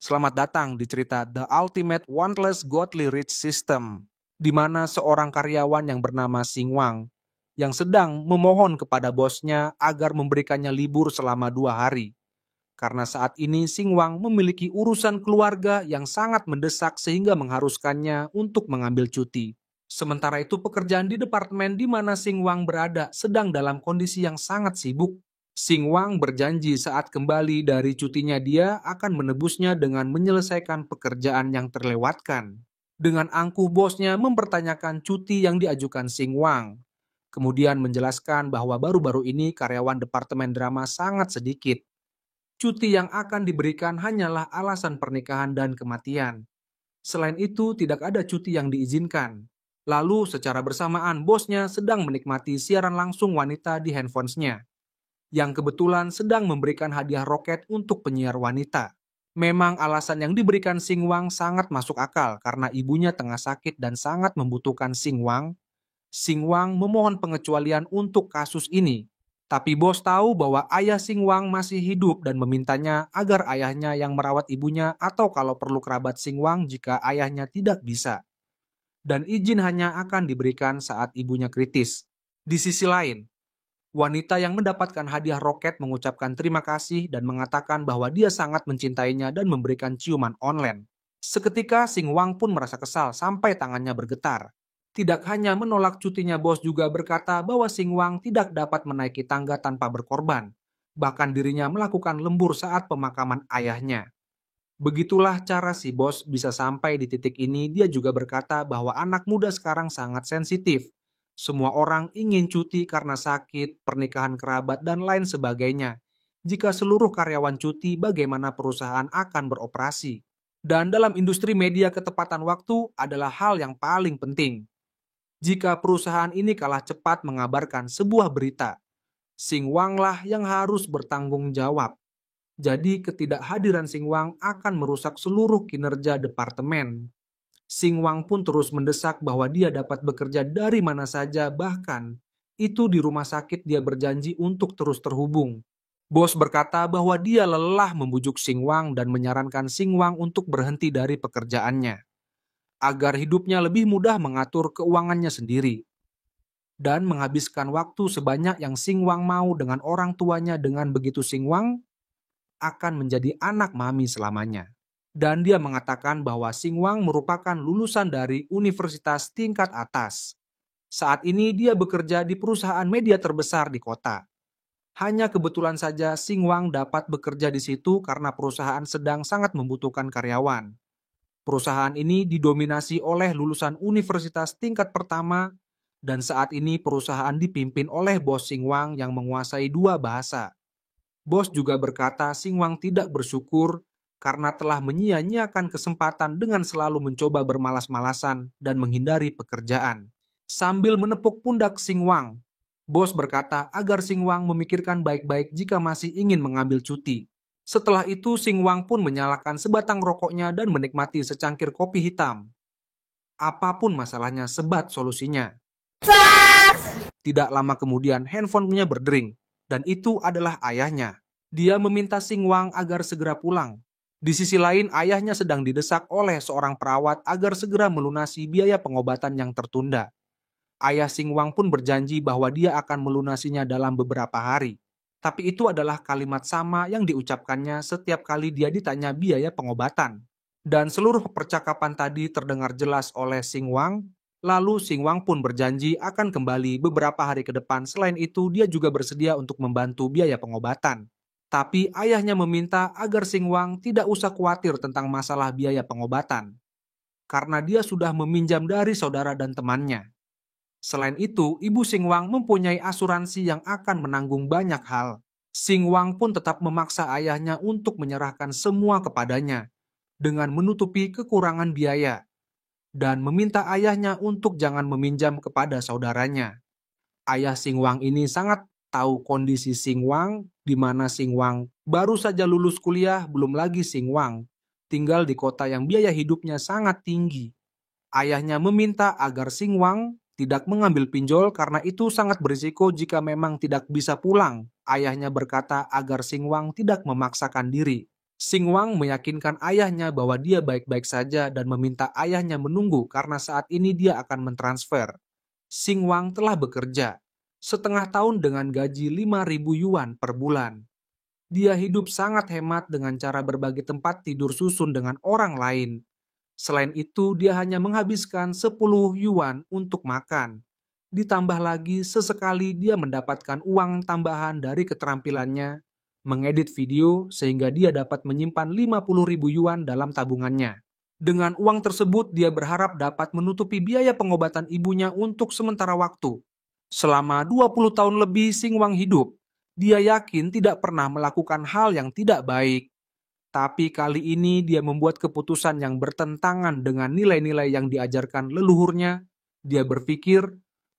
Selamat datang di cerita The Ultimate Wantless Godly Rich System, di mana seorang karyawan yang bernama Sing Wang yang sedang memohon kepada bosnya agar memberikannya libur selama 2 hari. Karena saat ini Sing Wang memiliki urusan keluarga yang sangat mendesak sehingga mengharuskannya untuk mengambil cuti. Sementara itu pekerjaan di departemen di mana Sing Wang berada sedang dalam kondisi yang sangat sibuk. Sing Wang berjanji saat kembali dari cutinya dia akan menebusnya dengan menyelesaikan pekerjaan yang terlewatkan. Dengan angkuh bosnya mempertanyakan cuti yang diajukan Sing Wang. Kemudian menjelaskan bahwa baru-baru ini karyawan departemen drama sangat sedikit. Cuti yang akan diberikan hanyalah alasan pernikahan dan kematian. Selain itu, tidak ada cuti yang diizinkan. Lalu, secara bersamaan, bosnya sedang menikmati siaran langsung wanita di handphonesnya, yang kebetulan sedang memberikan hadiah roket untuk penyiar wanita. Memang alasan yang diberikan Sing Wang sangat masuk akal karena ibunya tengah sakit dan sangat membutuhkan Sing Wang. Sing Wang memohon pengecualian untuk kasus ini. Tapi bos tahu bahwa ayah Sing Wang masih hidup dan memintanya agar ayahnya yang merawat ibunya atau kalau perlu kerabat Sing Wang jika ayahnya tidak bisa. Dan izin hanya akan diberikan saat ibunya kritis. Di sisi lain, wanita yang mendapatkan hadiah roket mengucapkan terima kasih dan mengatakan bahwa dia sangat mencintainya dan memberikan ciuman online. Seketika Sing Wang pun merasa kesal sampai tangannya bergetar. Tidak hanya menolak cutinya, bos juga berkata bahwa Sing Wang tidak dapat menaiki tangga tanpa berkorban. Bahkan dirinya melakukan lembur saat pemakaman ayahnya. Begitulah cara si bos bisa sampai di titik ini. Dia juga berkata bahwa anak muda sekarang sangat sensitif. Semua orang ingin cuti karena sakit, pernikahan kerabat, dan lain sebagainya. Jika seluruh karyawan cuti, bagaimana perusahaan akan beroperasi? Dan dalam industri media, ketepatan waktu adalah hal yang paling penting. Jika perusahaan ini kalah cepat mengabarkan sebuah berita, Sing Wang lah yang harus bertanggung jawab. Jadi ketidakhadiran Sing Wang akan merusak seluruh kinerja departemen. Sing Wang pun terus mendesak bahwa dia dapat bekerja dari mana saja, bahkan itu di rumah sakit dia berjanji untuk terus terhubung. Bos berkata bahwa dia lelah membujuk Sing Wang dan menyarankan Sing Wang untuk berhenti dari pekerjaannya, agar hidupnya lebih mudah mengatur keuangannya sendiri, dan menghabiskan waktu sebanyak yang Sing Wang mau dengan orang tuanya. Dengan begitu Sing Wang akan menjadi anak mami selamanya. Dan dia mengatakan bahwa Sing Wang merupakan lulusan dari universitas tingkat atas. Saat ini dia bekerja di perusahaan media terbesar di kota. Hanya kebetulan saja Sing Wang dapat bekerja di situ karena perusahaan sedang sangat membutuhkan karyawan. Perusahaan ini didominasi oleh lulusan universitas tingkat pertama dan saat ini perusahaan dipimpin oleh bos Sing Wang yang menguasai 2 bahasa. Bos juga berkata Sing Wang tidak bersyukur karena telah menyia-nyiakan kesempatan dengan selalu mencoba bermalas-malasan dan menghindari pekerjaan. Sambil menepuk pundak Sing Wang, bos berkata agar Sing Wang memikirkan baik-baik jika masih ingin mengambil cuti. Setelah itu Sing Wang pun menyalakan sebatang rokoknya dan menikmati secangkir kopi hitam. Apapun masalahnya, sebat solusinya. Tidak lama kemudian handphonenya berdering. Dan itu adalah ayahnya. Dia meminta Sing Wang agar segera pulang. Di sisi lain, ayahnya sedang didesak oleh seorang perawat agar segera melunasi biaya pengobatan yang tertunda. Ayah Sing Wang pun berjanji bahwa dia akan melunasinya dalam beberapa hari. Tapi itu adalah kalimat sama yang diucapkannya setiap kali dia ditanya biaya pengobatan. Dan seluruh percakapan tadi terdengar jelas oleh Sing Wang. Lalu Sing Wang pun berjanji akan kembali beberapa hari ke depan. Selain itu, dia juga bersedia untuk membantu biaya pengobatan. Tapi ayahnya meminta agar Sing Wang tidak usah khawatir tentang masalah biaya pengobatan, karena dia sudah meminjam dari saudara dan temannya. Selain itu, ibu Sing Wang mempunyai asuransi yang akan menanggung banyak hal. Sing Wang pun tetap memaksa ayahnya untuk menyerahkan semua kepadanya, dengan menutupi kekurangan biaya, dan meminta ayahnya untuk jangan meminjam kepada saudaranya. Ayah Sing Wang ini sangat tahu kondisi Sing Wang, di mana Sing Wang baru saja lulus kuliah, belum lagi Sing Wang tinggal di kota yang biaya hidupnya sangat tinggi. Ayahnya meminta agar Sing Wang tidak mengambil pinjol karena itu sangat berisiko jika memang tidak bisa pulang. Ayahnya berkata agar Sing Wang tidak memaksakan diri. Sing Wang meyakinkan ayahnya bahwa dia baik-baik saja dan meminta ayahnya menunggu karena saat ini dia akan mentransfer. Sing Wang telah bekerja setengah tahun dengan gaji 5.000 yuan per bulan. Dia hidup sangat hemat dengan cara berbagi tempat tidur susun dengan orang lain. Selain itu, dia hanya menghabiskan 10 yuan untuk makan. Ditambah lagi, sesekali dia mendapatkan uang tambahan dari keterampilannya mengedit video sehingga dia dapat menyimpan 50.000 yuan dalam tabungannya. Dengan uang tersebut, dia berharap dapat menutupi biaya pengobatan ibunya untuk sementara waktu. Selama 20 tahun lebih Sing Wang hidup, dia yakin tidak pernah melakukan hal yang tidak baik. Tapi kali ini dia membuat keputusan yang bertentangan dengan nilai-nilai yang diajarkan leluhurnya. Dia berpikir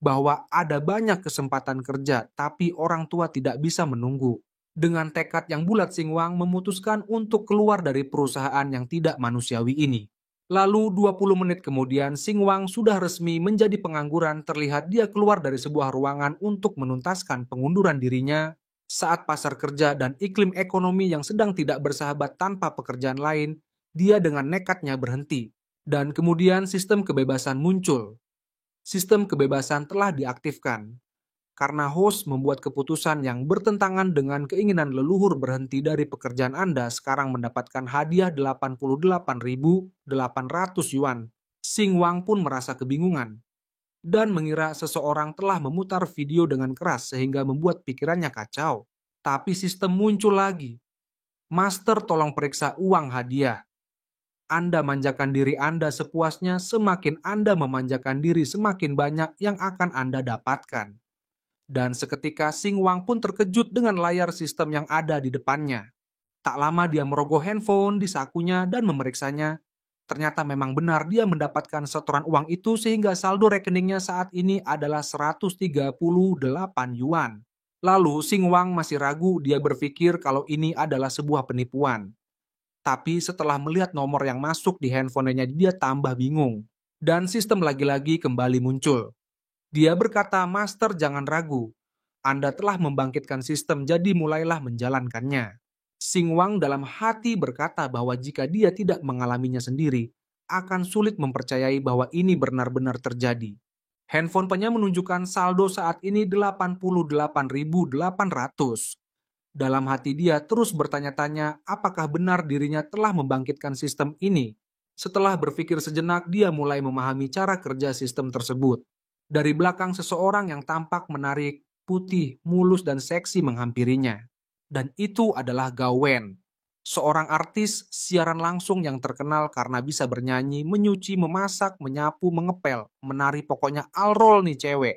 bahwa ada banyak kesempatan kerja, tapi orang tua tidak bisa menunggu. Dengan tekad yang bulat, Sing Wang memutuskan untuk keluar dari perusahaan yang tidak manusiawi ini. Lalu 20 menit kemudian, Sing Wang sudah resmi menjadi pengangguran. Terlihat dia keluar dari sebuah ruangan untuk menuntaskan pengunduran dirinya saat pasar kerja dan iklim ekonomi yang sedang tidak bersahabat tanpa pekerjaan lain. Dia dengan nekatnya berhenti. Dan kemudian sistem kebebasan muncul. Sistem kebebasan telah diaktifkan karena host membuat keputusan yang bertentangan dengan keinginan leluhur berhenti dari pekerjaan Anda sekarang mendapatkan hadiah 88.800 yuan. Sing Wang pun merasa kebingungan dan mengira seseorang telah memutar video dengan keras sehingga membuat pikirannya kacau. Tapi sistem muncul lagi. Master, tolong periksa uang hadiah. Anda manjakan diri Anda sepuasnya, semakin Anda memanjakan diri semakin banyak yang akan Anda dapatkan. Dan seketika Sing Wang pun terkejut dengan layar sistem yang ada di depannya. Tak lama dia merogoh handphone di sakunya dan memeriksanya. Ternyata memang benar dia mendapatkan setoran uang itu sehingga saldo rekeningnya saat ini adalah 138 yuan. Lalu Sing Wang masih ragu, dia berpikir kalau ini adalah sebuah penipuan. Tapi setelah melihat nomor yang masuk di handphonenya dia tambah bingung. Dan sistem lagi-lagi kembali muncul. Dia berkata, "Master, jangan ragu. Anda telah membangkitkan sistem, jadi mulailah menjalankannya." Sing Wang dalam hati berkata bahwa jika dia tidak mengalaminya sendiri, akan sulit mempercayai bahwa ini benar-benar terjadi. Handphonenya menunjukkan saldo saat ini 88.800. Dalam hati dia terus bertanya-tanya apakah benar dirinya telah membangkitkan sistem ini. Setelah berpikir sejenak, dia mulai memahami cara kerja sistem tersebut. Dari belakang seseorang yang tampak menarik, putih, mulus, dan seksi menghampirinya. Dan itu adalah Gao Wen, seorang artis siaran langsung yang terkenal karena bisa bernyanyi, menyuci, memasak, menyapu, mengepel, menari, pokoknya all-roll nih cewek.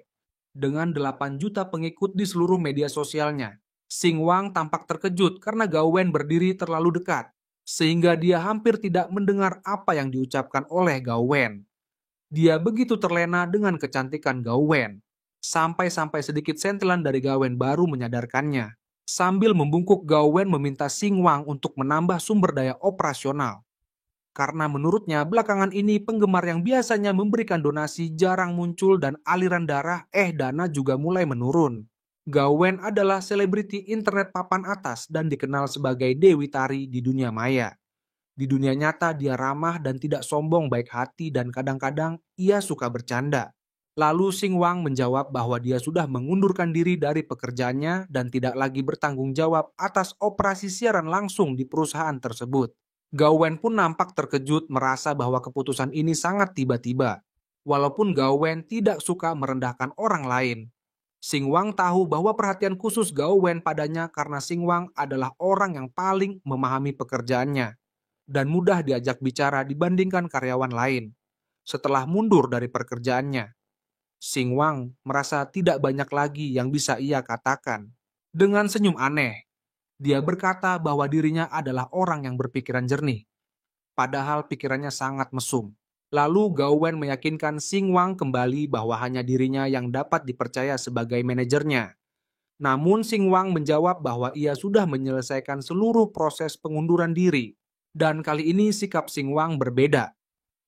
Dengan 8 juta pengikut di seluruh media sosialnya, Sing Wang tampak terkejut karena Gao Wen berdiri terlalu dekat, sehingga dia hampir tidak mendengar apa yang diucapkan oleh Gao Wen. Dia begitu terlena dengan kecantikan Gao Wen, sampai-sampai sedikit sentilan dari Gao Wen baru menyadarkannya. Sambil membungkuk, Gao Wen meminta Sing Wang untuk menambah sumber daya operasional. Karena menurutnya belakangan ini penggemar yang biasanya memberikan donasi jarang muncul dan aliran dana juga mulai menurun. Gao Wen adalah selebriti internet papan atas dan dikenal sebagai Dewi Tari di dunia maya. Di dunia nyata dia ramah dan tidak sombong, baik hati, dan kadang-kadang ia suka bercanda. Lalu Sing Wang menjawab bahwa dia sudah mengundurkan diri dari pekerjaannya dan tidak lagi bertanggung jawab atas operasi siaran langsung di perusahaan tersebut. Gao Wen pun nampak terkejut merasa bahwa keputusan ini sangat tiba-tiba. Walaupun Gao Wen tidak suka merendahkan orang lain, Sing Wang tahu bahwa perhatian khusus Gao Wen padanya karena Sing Wang adalah orang yang paling memahami pekerjaannya dan mudah diajak bicara dibandingkan karyawan lain. Setelah mundur dari pekerjaannya, Sing Wang merasa tidak banyak lagi yang bisa ia katakan. Dengan senyum aneh, dia berkata bahwa dirinya adalah orang yang berpikiran jernih, padahal pikirannya sangat mesum. Lalu Gao Wen meyakinkan Sing Wang kembali bahwa hanya dirinya yang dapat dipercaya sebagai manajernya. Namun Sing Wang menjawab bahwa ia sudah menyelesaikan seluruh proses pengunduran diri. Dan kali ini sikap Sing Wang berbeda.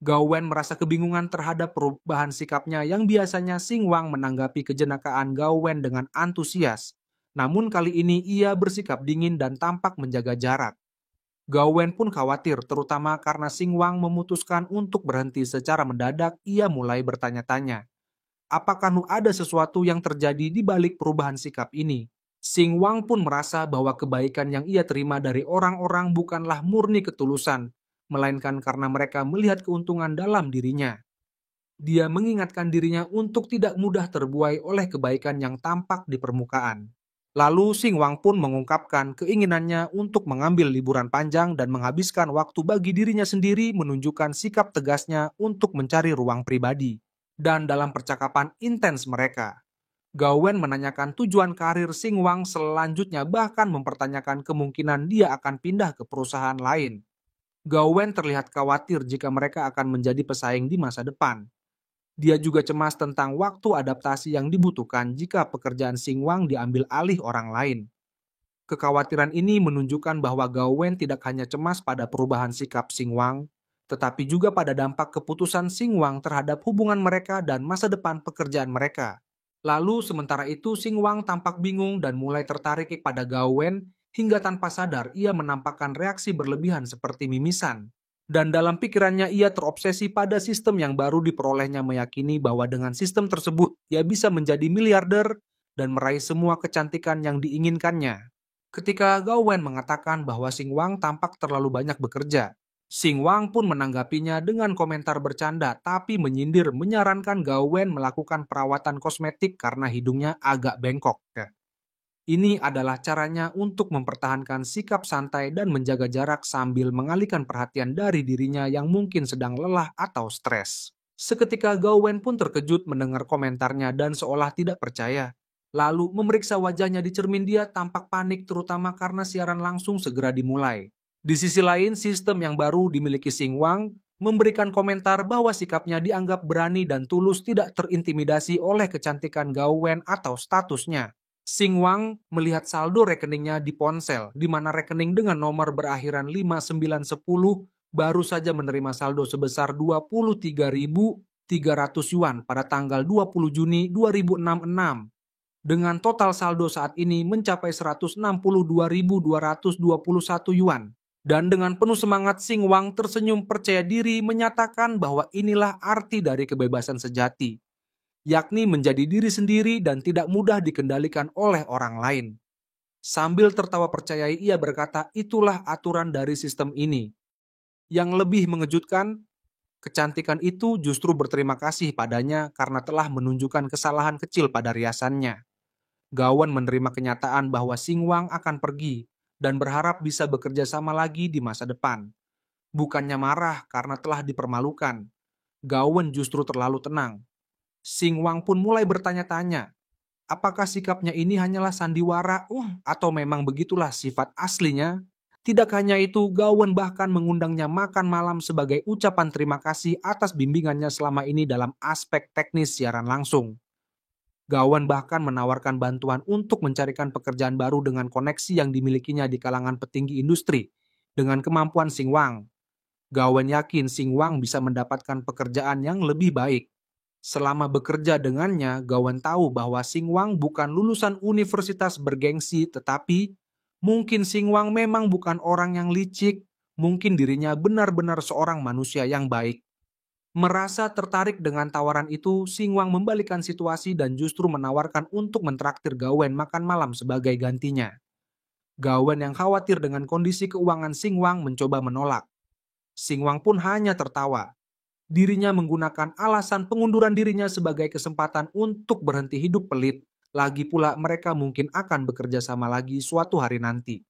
Gao Wen merasa kebingungan terhadap perubahan sikapnya yang biasanya Sing Wang menanggapi kejenakaan Gao Wen dengan antusias. Namun kali ini ia bersikap dingin dan tampak menjaga jarak. Gawen pun khawatir, terutama karena Xingwang memutuskan untuk berhenti secara mendadak. Ia mulai bertanya-tanya, apakah ada sesuatu yang terjadi di balik perubahan sikap ini? Xingwang pun merasa bahwa kebaikan yang ia terima dari orang-orang bukanlah murni ketulusan, melainkan karena mereka melihat keuntungan dalam dirinya. Dia mengingatkan dirinya untuk tidak mudah terbuai oleh kebaikan yang tampak di permukaan. Lalu Xingwang pun mengungkapkan keinginannya untuk mengambil liburan panjang dan menghabiskan waktu bagi dirinya sendiri, menunjukkan sikap tegasnya untuk mencari ruang pribadi. Dan dalam percakapan intens mereka, Gawen menanyakan tujuan karir Xingwang selanjutnya, bahkan mempertanyakan kemungkinan dia akan pindah ke perusahaan lain. Gawen terlihat khawatir jika mereka akan menjadi pesaing di masa depan. Dia juga cemas tentang waktu adaptasi yang dibutuhkan jika pekerjaan Xingwang diambil alih orang lain. Kekhawatiran ini menunjukkan bahwa Gawen tidak hanya cemas pada perubahan sikap Xingwang, tetapi juga pada dampak keputusan Xingwang terhadap hubungan mereka dan masa depan pekerjaan mereka. Lalu sementara itu Xingwang tampak bingung dan mulai tertarik pada Gawen, hingga tanpa sadar ia menampakkan reaksi berlebihan seperti mimisan. Dan dalam pikirannya ia terobsesi pada sistem yang baru diperolehnya, meyakini bahwa dengan sistem tersebut ia bisa menjadi miliarder dan meraih semua kecantikan yang diinginkannya. Ketika Gawen mengatakan bahwa Xingwang tampak terlalu banyak bekerja, Xingwang pun menanggapinya dengan komentar bercanda tapi menyindir, menyarankan Gawen melakukan perawatan kosmetik karena hidungnya agak bengkok. Ini adalah caranya untuk mempertahankan sikap santai dan menjaga jarak sambil mengalihkan perhatian dari dirinya yang mungkin sedang lelah atau stres. Seketika Gawen pun terkejut mendengar komentarnya dan seolah tidak percaya. Lalu memeriksa wajahnya di cermin, dia tampak panik terutama karena siaran langsung segera dimulai. Di sisi lain, sistem yang baru dimiliki Xingwang memberikan komentar bahwa sikapnya dianggap berani dan tulus, tidak terintimidasi oleh kecantikan Gawen atau statusnya. Xingwang melihat saldo rekeningnya di ponsel, di mana rekening dengan nomor berakhiran 5910 baru saja menerima saldo sebesar 23.300 yuan pada tanggal 20 Juni 2066. Dengan total saldo saat ini mencapai 162.221 yuan. Dan dengan penuh semangat, Xingwang tersenyum percaya diri menyatakan bahwa inilah arti dari kebebasan sejati, yakni menjadi diri sendiri dan tidak mudah dikendalikan oleh orang lain. Sambil tertawa percaya, ia berkata, itulah aturan dari sistem ini. Yang lebih mengejutkan, kecantikan itu justru berterima kasih padanya karena telah menunjukkan kesalahan kecil pada riasannya. Gawen menerima kenyataan bahwa Xingwang akan pergi dan berharap bisa bekerja sama lagi di masa depan. Bukannya marah karena telah dipermalukan, Gawen justru terlalu tenang. Xingwang pun mulai bertanya-tanya, apakah sikapnya ini hanyalah sandiwara atau memang begitulah sifat aslinya? Tidak hanya itu, Gawen bahkan mengundangnya makan malam sebagai ucapan terima kasih atas bimbingannya selama ini dalam aspek teknis siaran langsung. Gawen bahkan menawarkan bantuan untuk mencarikan pekerjaan baru dengan koneksi yang dimilikinya di kalangan petinggi industri. Dengan kemampuan Xingwang, Gawen yakin Xingwang bisa mendapatkan pekerjaan yang lebih baik. Selama bekerja dengannya, Gawen tahu bahwa Xingwang bukan lulusan universitas bergengsi, tetapi mungkin Xingwang memang bukan orang yang licik, mungkin dirinya benar-benar seorang manusia yang baik. Merasa tertarik dengan tawaran itu, Xingwang membalikkan situasi dan justru menawarkan untuk mentraktir Gawen makan malam sebagai gantinya. Gawen yang khawatir dengan kondisi keuangan Xingwang mencoba menolak. Xingwang pun hanya tertawa. Dirinya menggunakan alasan pengunduran dirinya sebagai kesempatan untuk berhenti hidup pelit. Lagi pula mereka mungkin akan bekerja sama lagi suatu hari nanti.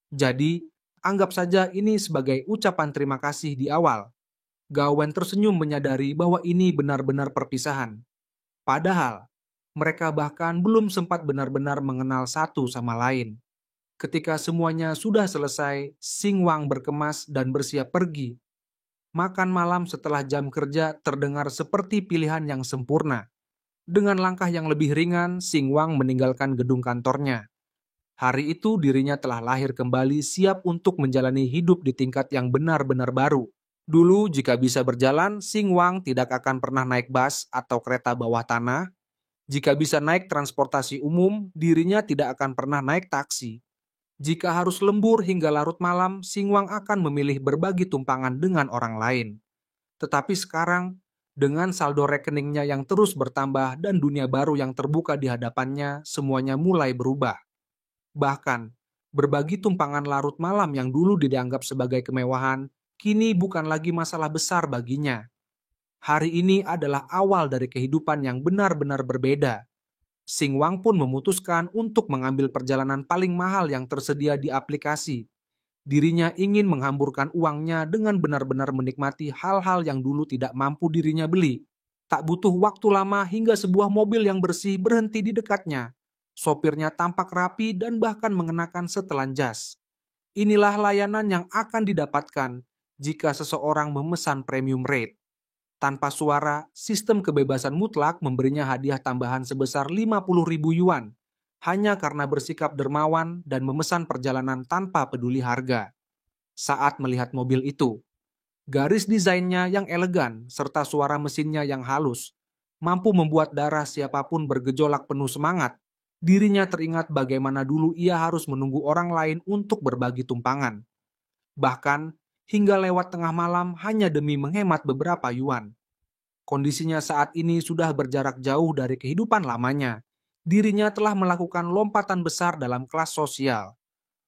Jadi, anggap saja ini sebagai ucapan terima kasih di awal. Gawen tersenyum menyadari bahwa ini benar-benar perpisahan. Padahal, mereka bahkan belum sempat benar-benar mengenal satu sama lain. Ketika semuanya sudah selesai, Xingwang berkemas dan bersiap pergi. Makan malam setelah jam kerja terdengar seperti pilihan yang sempurna. Dengan langkah yang lebih ringan, Xingwang meninggalkan gedung kantornya. Hari itu dirinya telah lahir kembali, siap untuk menjalani hidup di tingkat yang benar-benar baru. Dulu jika bisa berjalan, Xingwang tidak akan pernah naik bus atau kereta bawah tanah. Jika bisa naik transportasi umum, dirinya tidak akan pernah naik taksi. Jika harus lembur hingga larut malam, Singwang akan memilih berbagi tumpangan dengan orang lain. Tetapi sekarang, dengan saldo rekeningnya yang terus bertambah dan dunia baru yang terbuka di hadapannya, semuanya mulai berubah. Bahkan, berbagi tumpangan larut malam yang dulu dianggap sebagai kemewahan, kini bukan lagi masalah besar baginya. Hari ini adalah awal dari kehidupan yang benar-benar berbeda. Singwang pun memutuskan untuk mengambil perjalanan paling mahal yang tersedia di aplikasi. Dirinya ingin menghamburkan uangnya dengan benar-benar menikmati hal-hal yang dulu tidak mampu dirinya beli. Tak butuh waktu lama hingga sebuah mobil yang bersih berhenti di dekatnya. Sopirnya tampak rapi dan bahkan mengenakan setelan jas. Inilah layanan yang akan didapatkan jika seseorang memesan premium rate. Tanpa suara, sistem kebebasan mutlak memberinya hadiah tambahan sebesar 50.000 yuan, hanya karena bersikap dermawan dan memesan perjalanan tanpa peduli harga. Saat melihat mobil itu, garis desainnya yang elegan serta suara mesinnya yang halus, mampu membuat darah siapapun bergejolak penuh semangat. Dirinya teringat bagaimana dulu ia harus menunggu orang lain untuk berbagi tumpangan. Bahkan, hingga lewat tengah malam hanya demi menghemat beberapa yuan. Kondisinya saat ini sudah berjarak jauh dari kehidupan lamanya. Dirinya telah melakukan lompatan besar dalam kelas sosial.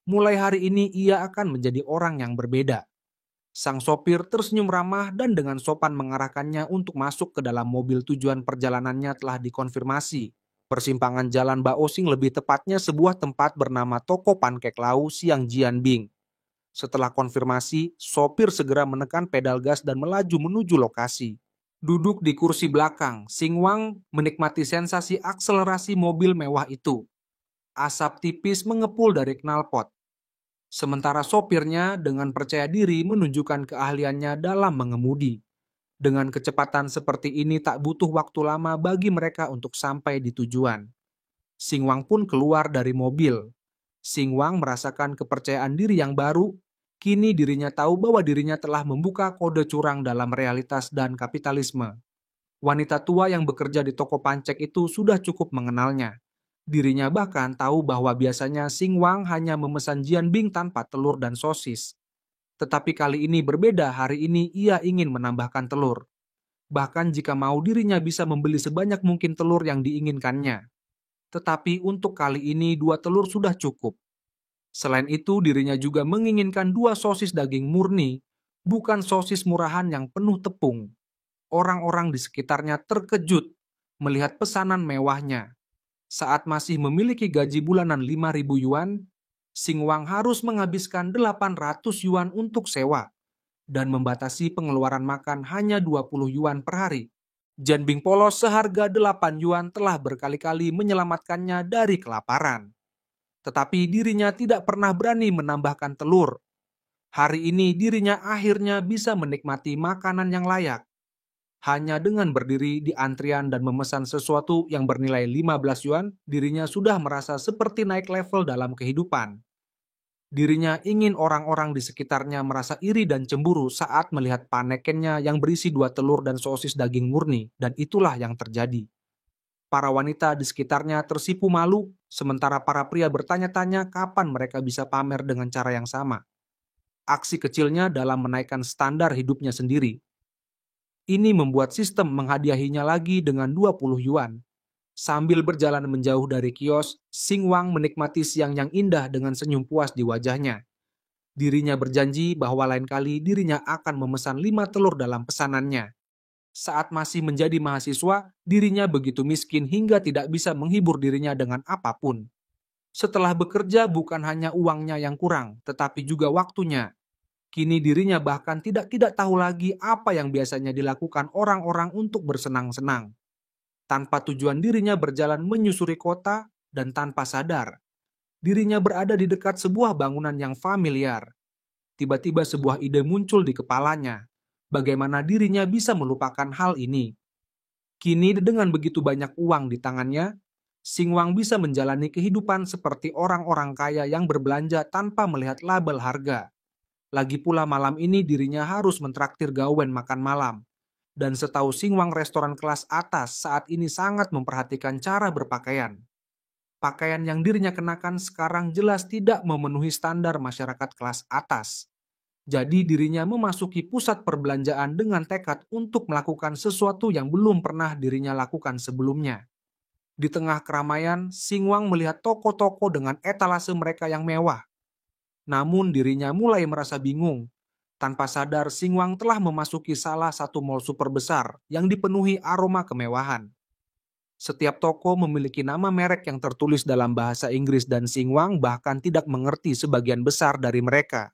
Mulai hari ini ia akan menjadi orang yang berbeda. Sang sopir tersenyum ramah dan dengan sopan mengarahkannya untuk masuk ke dalam mobil. Tujuan perjalanannya telah dikonfirmasi. Persimpangan Jalan Baosing, lebih tepatnya sebuah tempat bernama Toko Pankek Lau Siang Jianbing. Setelah konfirmasi, sopir segera menekan pedal gas dan melaju menuju lokasi. Duduk di kursi belakang, Singwang menikmati sensasi akselerasi mobil mewah itu. Asap tipis mengepul dari knalpot. Sementara sopirnya dengan percaya diri menunjukkan keahliannya dalam mengemudi. Dengan kecepatan seperti ini tak butuh waktu lama bagi mereka untuk sampai di tujuan. Singwang pun keluar dari mobil. Singwang merasakan kepercayaan diri yang baru. Kini dirinya tahu bahwa dirinya telah membuka kode curang dalam realitas dan kapitalisme. Wanita tua yang bekerja di toko pancek itu sudah cukup mengenalnya. Dirinya bahkan tahu bahwa biasanya Singwang hanya memesan jianbing tanpa telur dan sosis. Tetapi kali ini berbeda, hari ini ia ingin menambahkan telur. Bahkan jika mau dirinya bisa membeli sebanyak mungkin telur yang diinginkannya. Tetapi untuk kali ini 2 telur sudah cukup. Selain itu dirinya juga menginginkan 2 sosis daging murni, bukan sosis murahan yang penuh tepung. Orang-orang di sekitarnya terkejut melihat pesanan mewahnya. Saat masih memiliki gaji bulanan 5.000 yuan, Singwang harus menghabiskan 800 yuan untuk sewa dan membatasi pengeluaran makan hanya 20 yuan per hari. Jianbing polos seharga 8 yuan telah berkali-kali menyelamatkannya dari kelaparan. Tetapi dirinya tidak pernah berani menambahkan telur. Hari ini dirinya akhirnya bisa menikmati makanan yang layak. Hanya dengan berdiri di antrian dan memesan sesuatu yang bernilai 15 yuan, dirinya sudah merasa seperti naik level dalam kehidupan. Dirinya ingin orang-orang di sekitarnya merasa iri dan cemburu saat melihat panekennya yang berisi 2 telur dan sosis daging murni, dan itulah yang terjadi. Para wanita di sekitarnya tersipu malu, sementara para pria bertanya-tanya kapan mereka bisa pamer dengan cara yang sama. Aksi kecilnya dalam menaikkan standar hidupnya sendiri. Ini membuat sistem menghadiahinya lagi dengan 20 yuan. Sambil berjalan menjauh dari kios, Singwang menikmati siang yang indah dengan senyum puas di wajahnya. Dirinya berjanji bahwa lain kali dirinya akan memesan 5 telur dalam pesanannya. Saat masih menjadi mahasiswa, dirinya begitu miskin hingga tidak bisa menghibur dirinya dengan apapun. Setelah bekerja bukan hanya uangnya yang kurang, tetapi juga waktunya. Kini dirinya bahkan tidak tahu lagi apa yang biasanya dilakukan orang-orang untuk bersenang-senang. Tanpa tujuan dirinya berjalan menyusuri kota dan tanpa sadar, dirinya berada di dekat sebuah bangunan yang familiar. Tiba-tiba sebuah ide muncul di kepalanya. Bagaimana dirinya bisa melupakan hal ini? Kini dengan begitu banyak uang di tangannya, Singwang bisa menjalani kehidupan seperti orang-orang kaya yang berbelanja tanpa melihat label harga. Lagi pula malam ini dirinya harus mentraktir gawen makan malam. Dan setahu Singwang, restoran kelas atas saat ini sangat memperhatikan cara berpakaian. Pakaian yang dirinya kenakan sekarang jelas tidak memenuhi standar masyarakat kelas atas. Jadi dirinya memasuki pusat perbelanjaan dengan tekad untuk melakukan sesuatu yang belum pernah dirinya lakukan sebelumnya. Di tengah keramaian, Singwang melihat toko-toko dengan etalase mereka yang mewah. Namun dirinya mulai merasa bingung. Tanpa sadar, Singwang telah memasuki salah satu mall super besar yang dipenuhi aroma kemewahan. Setiap toko memiliki nama merek yang tertulis dalam bahasa Inggris dan Singwang bahkan tidak mengerti sebagian besar dari mereka.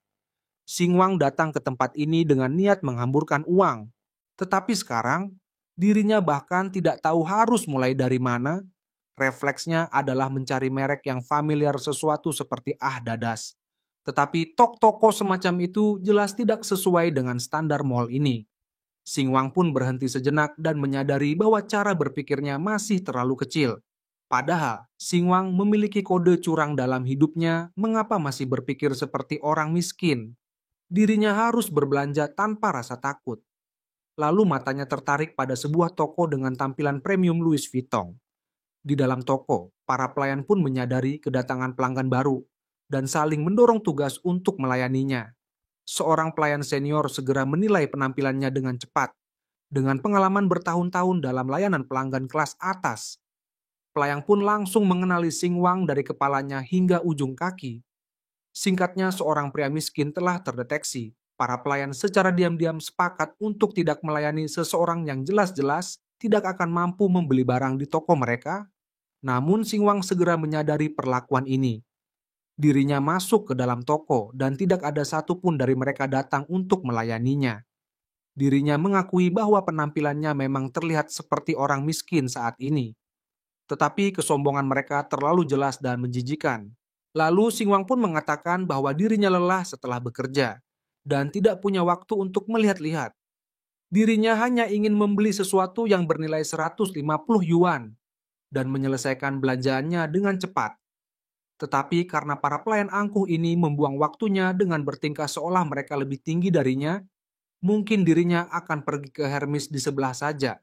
Singwang datang ke tempat ini dengan niat menghamburkan uang. Tetapi sekarang, dirinya bahkan tidak tahu harus mulai dari mana. Refleksnya adalah mencari merek yang familiar sesuatu seperti Dadas. Tetapi toko semacam itu jelas tidak sesuai dengan standar mall ini. Singwang pun berhenti sejenak dan menyadari bahwa cara berpikirnya masih terlalu kecil. Padahal, Singwang memiliki kode curang dalam hidupnya mengapa masih berpikir seperti orang miskin. Dirinya harus berbelanja tanpa rasa takut. Lalu matanya tertarik pada sebuah toko dengan tampilan premium Louis Vuitton. Di dalam toko, para pelayan pun menyadari kedatangan pelanggan baru dan saling mendorong tugas untuk melayaninya. Seorang pelayan senior segera menilai penampilannya dengan cepat. Dengan pengalaman bertahun-tahun dalam layanan pelanggan kelas atas, pelayan pun langsung mengenali Singwang dari kepalanya hingga ujung kaki. Singkatnya, seorang pria miskin telah terdeteksi. Para pelayan secara diam-diam sepakat untuk tidak melayani seseorang yang jelas-jelas tidak akan mampu membeli barang di toko mereka. Namun Singwang segera menyadari perlakuan ini. Dirinya masuk ke dalam toko dan tidak ada satupun dari mereka datang untuk melayaninya. Dirinya mengakui bahwa penampilannya memang terlihat seperti orang miskin saat ini. Tetapi kesombongan mereka terlalu jelas dan menjijikan. Lalu Singwang pun mengatakan bahwa dirinya lelah setelah bekerja dan tidak punya waktu untuk melihat-lihat. Dirinya hanya ingin membeli sesuatu yang bernilai 150 yuan dan menyelesaikan belanjaannya dengan cepat. Tetapi karena para pelayan angkuh ini membuang waktunya dengan bertingkah seolah mereka lebih tinggi darinya, mungkin dirinya akan pergi ke Hermes di sebelah saja.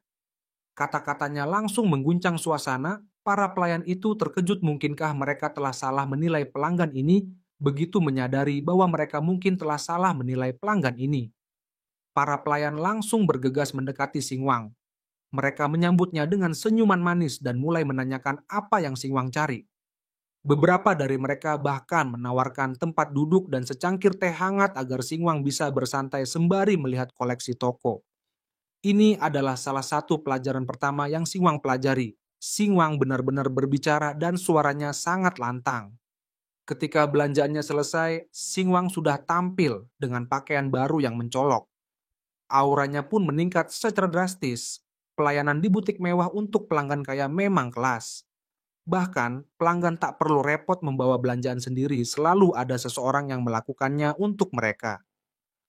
Kata-katanya langsung mengguncang suasana. Para pelayan itu terkejut mungkinkah mereka telah salah menilai pelanggan ini, begitu menyadari bahwa mereka mungkin telah salah menilai pelanggan ini. Para pelayan langsung bergegas mendekati Singwang. Mereka menyambutnya dengan senyuman manis dan mulai menanyakan apa yang Singwang cari. Beberapa dari mereka bahkan menawarkan tempat duduk dan secangkir teh hangat agar Singwang bisa bersantai sembari melihat koleksi toko. Ini adalah salah satu pelajaran pertama yang Singwang pelajari. Singwang benar-benar berbicara dan suaranya sangat lantang. Ketika belanjaannya selesai, Singwang sudah tampil dengan pakaian baru yang mencolok. Auranya pun meningkat secara drastis. Pelayanan di butik mewah untuk pelanggan kaya memang kelas. Bahkan, pelanggan tak perlu repot membawa belanjaan sendiri, selalu ada seseorang yang melakukannya untuk mereka.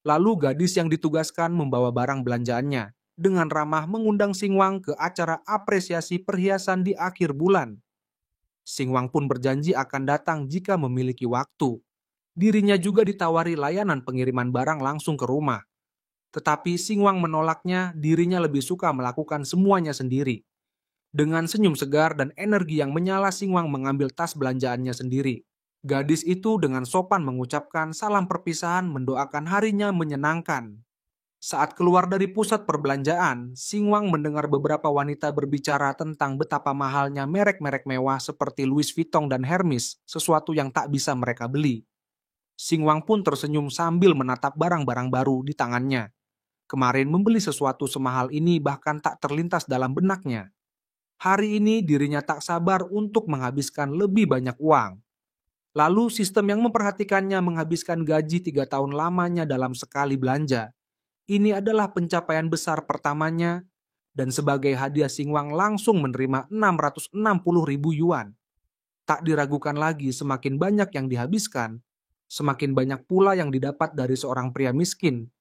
Lalu gadis yang ditugaskan membawa barang belanjaannya, dengan ramah mengundang Singwang ke acara apresiasi perhiasan di akhir bulan. Singwang pun berjanji akan datang jika memiliki waktu. Dirinya juga ditawari layanan pengiriman barang langsung ke rumah. Tetapi Singwang menolaknya, dirinya lebih suka melakukan semuanya sendiri. Dengan senyum segar dan energi yang menyala, Singwang mengambil tas belanjaannya sendiri. Gadis itu dengan sopan mengucapkan salam perpisahan, mendoakan harinya menyenangkan. Saat keluar dari pusat perbelanjaan, Singwang mendengar beberapa wanita berbicara tentang betapa mahalnya merek-merek mewah seperti Louis Vuitton dan Hermes, sesuatu yang tak bisa mereka beli. Singwang pun tersenyum sambil menatap barang-barang baru di tangannya. Kemarin membeli sesuatu semahal ini bahkan tak terlintas dalam benaknya. Hari ini dirinya tak sabar untuk menghabiskan lebih banyak uang. Lalu sistem yang memperhatikannya menghabiskan gaji 3 tahun lamanya dalam sekali belanja. Ini adalah pencapaian besar pertamanya, dan sebagai hadiah Singwang langsung menerima 660.000 yuan. Tak diragukan lagi, semakin banyak yang dihabiskan, semakin banyak pula yang didapat dari seorang pria miskin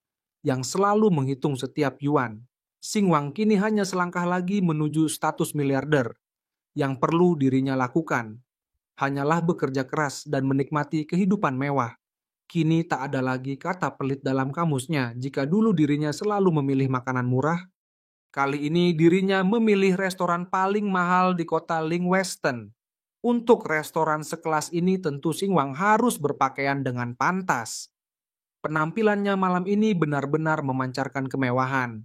yang selalu menghitung setiap yuan. Singwang kini hanya selangkah lagi menuju status miliarder. Yang perlu dirinya lakukan hanyalah bekerja keras dan menikmati kehidupan mewah. Kini tak ada lagi kata pelit dalam kamusnya. Jika dulu dirinya selalu memilih makanan murah, kali ini dirinya memilih restoran paling mahal di kota Ling Weston. Untuk restoran sekelas ini tentu Singwang harus berpakaian dengan pantas. Penampilannya malam ini benar-benar memancarkan kemewahan.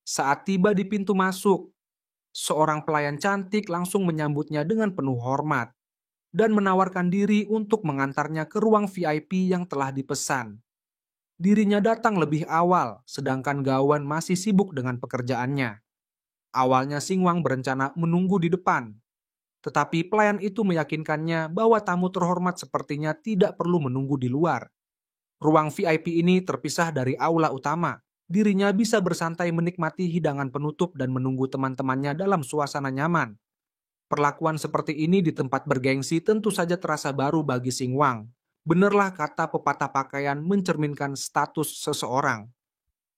Saat tiba di pintu masuk, seorang pelayan cantik langsung menyambutnya dengan penuh hormat dan menawarkan diri untuk mengantarnya ke ruang VIP yang telah dipesan. Dirinya datang lebih awal, sedangkan Gawen masih sibuk dengan pekerjaannya. Awalnya Singwang berencana menunggu di depan, tetapi pelayan itu meyakinkannya bahwa tamu terhormat sepertinya tidak perlu menunggu di luar. Ruang VIP ini terpisah dari aula utama. Dirinya bisa bersantai menikmati hidangan penutup dan menunggu teman-temannya dalam suasana nyaman. Perlakuan seperti ini di tempat bergengsi tentu saja terasa baru bagi Singwang. Benarlah kata pepatah pakaian mencerminkan status seseorang.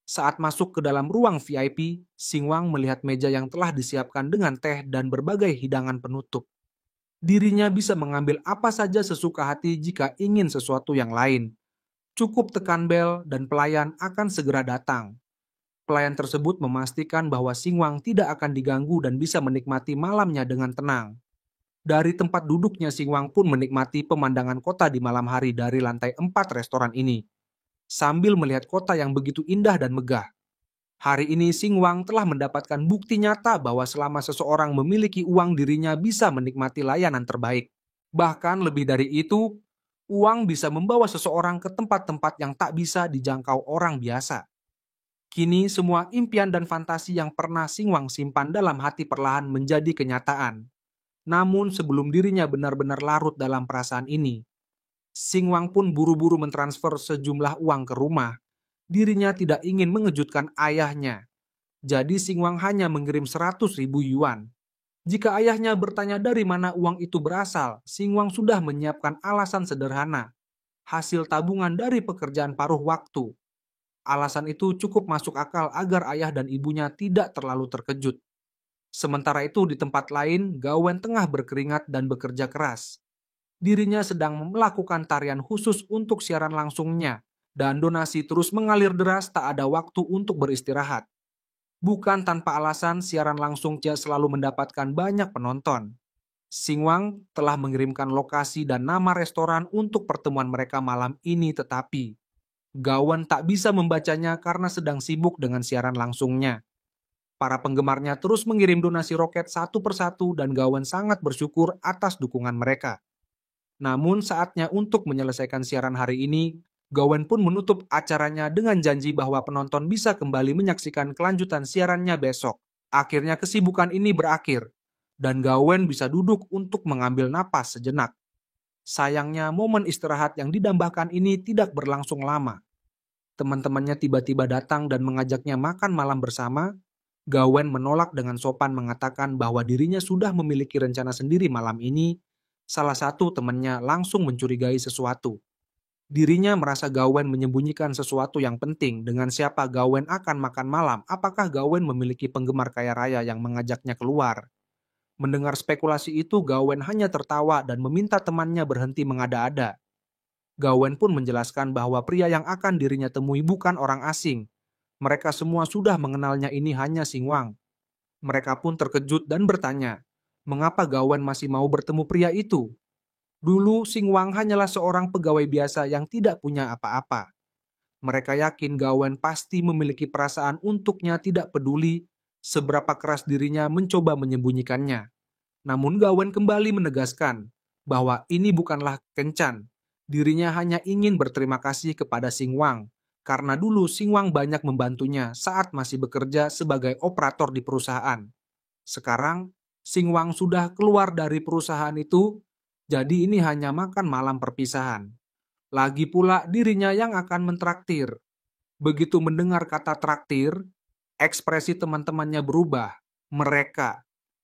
Saat masuk ke dalam ruang VIP, Singwang melihat meja yang telah disiapkan dengan teh dan berbagai hidangan penutup. Dirinya bisa mengambil apa saja sesuka hati jika ingin sesuatu yang lain. Cukup tekan bel dan pelayan akan segera datang. Pelayan tersebut memastikan bahwa Singwang tidak akan diganggu dan bisa menikmati malamnya dengan tenang. Dari tempat duduknya, Singwang pun menikmati pemandangan kota di malam hari dari lantai 4 restoran ini, sambil melihat kota yang begitu indah dan megah. Hari ini Singwang telah mendapatkan bukti nyata bahwa selama seseorang memiliki uang, dirinya bisa menikmati layanan terbaik. Bahkan lebih dari itu, uang bisa membawa seseorang ke tempat-tempat yang tak bisa dijangkau orang biasa. Kini semua impian dan fantasi yang pernah Singwang simpan dalam hati perlahan menjadi kenyataan. Namun sebelum dirinya benar-benar larut dalam perasaan ini, Singwang pun buru-buru mentransfer sejumlah uang ke rumah. Dirinya tidak ingin mengejutkan ayahnya. Jadi Singwang hanya mengirim 100.000 yuan. Jika ayahnya bertanya dari mana uang itu berasal, Singwang sudah menyiapkan alasan sederhana. Hasil tabungan dari pekerjaan paruh waktu. Alasan itu cukup masuk akal agar ayah dan ibunya tidak terlalu terkejut. Sementara itu di tempat lain, Gawen tengah berkeringat dan bekerja keras. Dirinya sedang melakukan tarian khusus untuk siaran langsungnya, dan donasi terus mengalir deras, tak ada waktu untuk beristirahat. Bukan tanpa alasan, siaran langsung Cia selalu mendapatkan banyak penonton. Singwang telah mengirimkan lokasi dan nama restoran untuk pertemuan mereka malam ini, tetapi Gawen tak bisa membacanya karena sedang sibuk dengan siaran langsungnya. Para penggemarnya terus mengirim donasi roket satu persatu dan Gawen sangat bersyukur atas dukungan mereka. Namun saatnya untuk menyelesaikan siaran hari ini, Gawen pun menutup acaranya dengan janji bahwa penonton bisa kembali menyaksikan kelanjutan siarannya besok. Akhirnya kesibukan ini berakhir, dan Gawen bisa duduk untuk mengambil napas sejenak. Sayangnya momen istirahat yang didambakan ini tidak berlangsung lama. Teman-temannya tiba-tiba datang dan mengajaknya makan malam bersama. Gawen menolak dengan sopan mengatakan bahwa dirinya sudah memiliki rencana sendiri malam ini. Salah satu temannya langsung mencurigai sesuatu. Dirinya merasa Gawen menyembunyikan sesuatu yang penting dengan siapa Gawen akan makan malam. Apakah Gawen memiliki penggemar kaya raya yang mengajaknya keluar? Mendengar spekulasi itu, Gawen hanya tertawa dan meminta temannya berhenti mengada-ada. Gawen pun menjelaskan bahwa pria yang akan dirinya temui bukan orang asing. Mereka semua sudah mengenalnya, ini hanya Singwang. Mereka pun terkejut dan bertanya, mengapa Gawen masih mau bertemu pria itu? Dulu Singwang hanyalah seorang pegawai biasa yang tidak punya apa-apa. Mereka yakin Gawen pasti memiliki perasaan untuknya, tidak peduli seberapa keras dirinya mencoba menyembunyikannya. Namun Gawen kembali menegaskan bahwa ini bukanlah kencan. Dirinya hanya ingin berterima kasih kepada Singwang karena dulu Singwang banyak membantunya saat masih bekerja sebagai operator di perusahaan. Sekarang Singwang sudah keluar dari perusahaan itu, jadi ini hanya makan malam perpisahan. Lagi pula dirinya yang akan mentraktir. Begitu mendengar kata traktir, ekspresi teman-temannya berubah. Mereka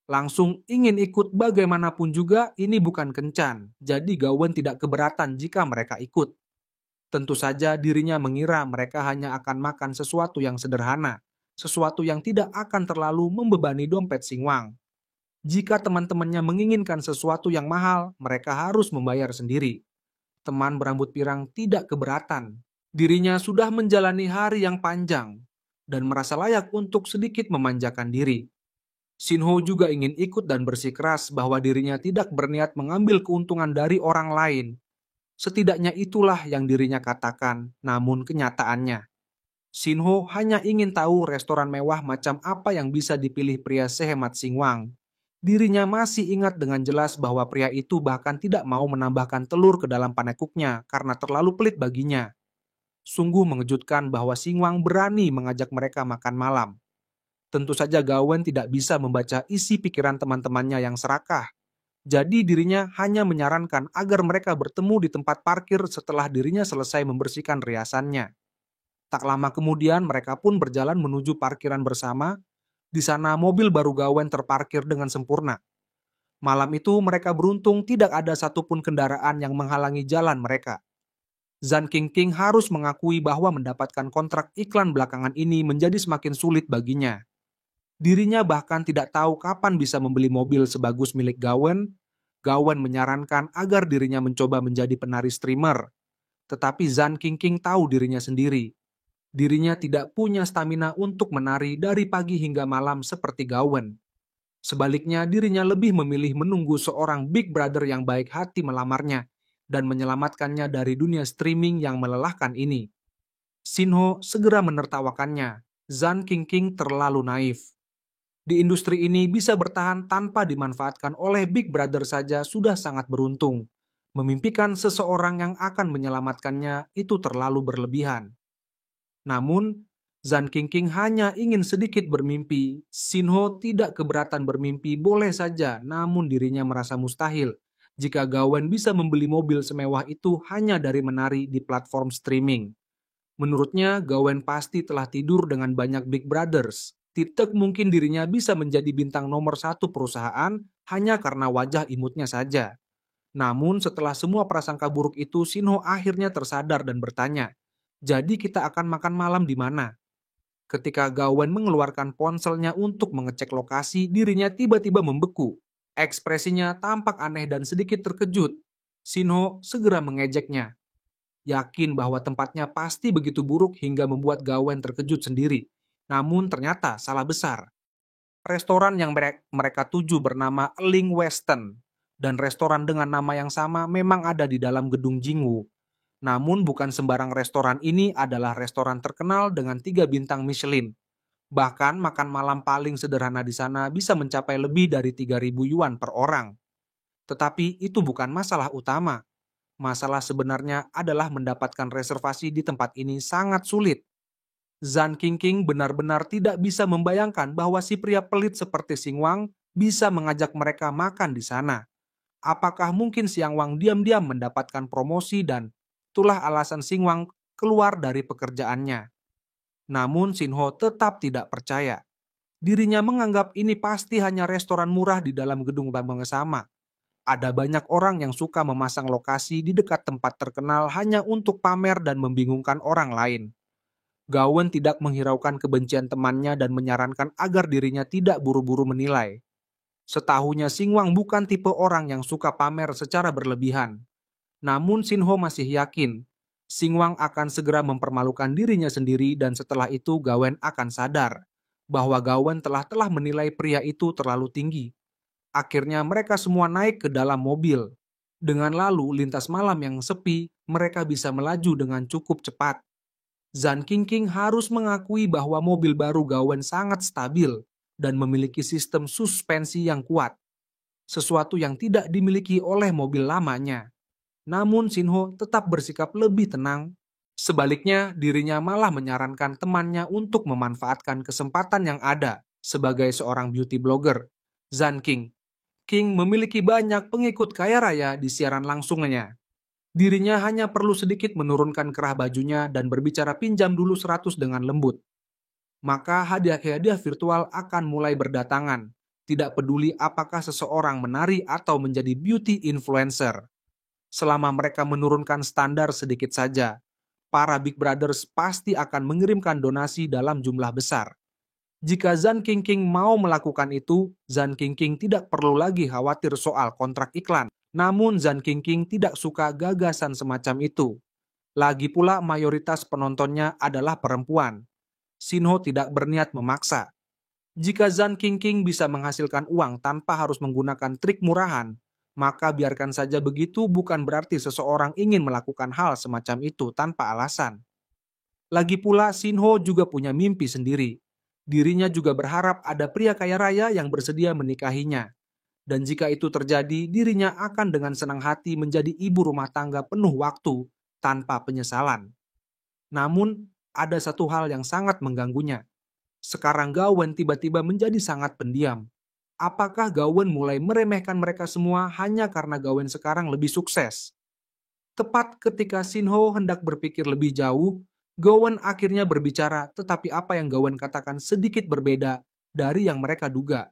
langsung ingin ikut, bagaimanapun juga ini bukan kencan. Jadi Gawen tidak keberatan jika mereka ikut. Tentu saja dirinya mengira mereka hanya akan makan sesuatu yang sederhana, sesuatu yang tidak akan terlalu membebani dompet Singwang. Jika teman-temannya menginginkan sesuatu yang mahal, mereka harus membayar sendiri. Teman berambut pirang tidak keberatan. Dirinya sudah menjalani hari yang panjang dan merasa layak untuk sedikit memanjakan diri. Shinho juga ingin ikut dan bersikeras bahwa dirinya tidak berniat mengambil keuntungan dari orang lain. Setidaknya itulah yang dirinya katakan, namun kenyataannya. Shinho hanya ingin tahu restoran mewah macam apa yang bisa dipilih pria sehemat Singwang. Dirinya masih ingat dengan jelas bahwa pria itu bahkan tidak mau menambahkan telur ke dalam panekuknya karena terlalu pelit baginya. Sungguh mengejutkan bahwa Singwang berani mengajak mereka makan malam. Tentu saja Gawen tidak bisa membaca isi pikiran teman-temannya yang serakah. Jadi dirinya hanya menyarankan agar mereka bertemu di tempat parkir setelah dirinya selesai membersihkan riasannya. Tak lama kemudian mereka pun berjalan menuju parkiran bersama. Di sana mobil baru Gawen terparkir dengan sempurna. Malam itu mereka beruntung tidak ada satupun kendaraan yang menghalangi jalan mereka. Zhan Qingqing harus mengakui bahwa mendapatkan kontrak iklan belakangan ini menjadi semakin sulit baginya. Dirinya bahkan tidak tahu kapan bisa membeli mobil sebagus milik Gawen. Gawen menyarankan agar dirinya mencoba menjadi penari streamer. Tetapi Zhan Qingqing tahu dirinya sendiri. Dirinya tidak punya stamina untuk menari dari pagi hingga malam seperti Gawen. Sebaliknya, dirinya lebih memilih menunggu seorang big brother yang baik hati melamarnya dan menyelamatkannya dari dunia streaming yang melelahkan ini. Shinho segera menertawakannya. Zhan Qingqing terlalu naif. Di industri ini bisa bertahan tanpa dimanfaatkan oleh Big Brother saja sudah sangat beruntung. Memimpikan seseorang yang akan menyelamatkannya itu terlalu berlebihan. Namun, Zhan Qingqing hanya ingin sedikit bermimpi. Shinho tidak keberatan bermimpi boleh saja, namun dirinya merasa mustahil jika Gawen bisa membeli mobil semewah itu hanya dari menari di platform streaming. Menurutnya, Gawen pasti telah tidur dengan banyak Big Brothers. Tidak mungkin dirinya bisa menjadi bintang nomor 1 perusahaan hanya karena wajah imutnya saja. Namun setelah semua prasangka buruk itu, Shinho akhirnya tersadar dan bertanya, "Jadi kita akan makan malam di mana?" Ketika Gawen mengeluarkan ponselnya untuk mengecek lokasi, dirinya tiba-tiba membeku. Ekspresinya tampak aneh dan sedikit terkejut. Shinho segera mengejeknya, yakin bahwa tempatnya pasti begitu buruk hingga membuat Gawen terkejut sendiri. Namun ternyata salah besar. Restoran yang mereka tuju bernama Ling Western, dan restoran dengan nama yang sama memang ada di dalam gedung Jingwu. Namun bukan sembarang restoran ini adalah restoran terkenal dengan 3 bintang Michelin. Bahkan makan malam paling sederhana di sana bisa mencapai lebih dari 3.000 yuan per orang. Tetapi itu bukan masalah utama. Masalah sebenarnya adalah mendapatkan reservasi di tempat ini sangat sulit. Zhan Qingqing benar-benar tidak bisa membayangkan bahwa si pria pelit seperti Xing Wang bisa mengajak mereka makan di sana. Apakah mungkin Xiang Wang diam-diam mendapatkan promosi dan itulah alasan Xing Wang keluar dari pekerjaannya. Namun Shinho tetap tidak percaya. Dirinya menganggap ini pasti hanya restoran murah di dalam gedung bangunan sama. Ada banyak orang yang suka memasang lokasi di dekat tempat terkenal hanya untuk pamer dan membingungkan orang lain. Gawen tidak menghiraukan kebencian temannya dan menyarankan agar dirinya tidak buru-buru menilai. Setahunya Xing Wang bukan tipe orang yang suka pamer secara berlebihan. Namun Shinho masih yakin, Xing Wang akan segera mempermalukan dirinya sendiri dan setelah itu Gawen akan sadar bahwa Gawen telah menilai pria itu terlalu tinggi. Akhirnya mereka semua naik ke dalam mobil. Dengan lalu lintas malam yang sepi, mereka bisa melaju dengan cukup cepat. Zhan Qingqing harus mengakui bahwa mobil baru Gawen sangat stabil dan memiliki sistem suspensi yang kuat, sesuatu yang tidak dimiliki oleh mobil lamanya. Namun Shinho tetap bersikap lebih tenang. Sebaliknya, dirinya malah menyarankan temannya untuk memanfaatkan kesempatan yang ada sebagai seorang beauty blogger. Zhan Qingqing memiliki banyak pengikut kaya raya di siaran langsungnya. Dirinya hanya perlu sedikit menurunkan kerah bajunya dan berbicara pinjam dulu 100 dengan lembut. Maka hadiah-hadiah virtual akan mulai berdatangan. Tidak peduli apakah seseorang menari atau menjadi beauty influencer. Selama mereka menurunkan standar sedikit saja, para Big Brothers pasti akan mengirimkan donasi dalam jumlah besar. Jika Zhan Qingqing mau melakukan itu, Zhan Qingqing tidak perlu lagi khawatir soal kontrak iklan. Namun Zhan Qingqing tidak suka gagasan semacam itu. Lagi pula mayoritas penontonnya adalah perempuan. Shinho tidak berniat memaksa. Jika Zhan Qingqing bisa menghasilkan uang tanpa harus menggunakan trik murahan, maka biarkan saja begitu bukan berarti seseorang ingin melakukan hal semacam itu tanpa alasan. Lagi pula, Sinho juga punya mimpi sendiri. Dirinya juga berharap ada pria kaya raya yang bersedia menikahinya. Dan jika itu terjadi, dirinya akan dengan senang hati menjadi ibu rumah tangga penuh waktu tanpa penyesalan. Namun, ada satu hal yang sangat mengganggunya. Sekarang Gawen tiba-tiba menjadi sangat pendiam. Apakah Gawen mulai meremehkan mereka semua hanya karena Gawen sekarang lebih sukses? Tepat ketika Sinho hendak berpikir lebih jauh, Gawen akhirnya berbicara, tetapi apa yang Gawen katakan sedikit berbeda dari yang mereka duga.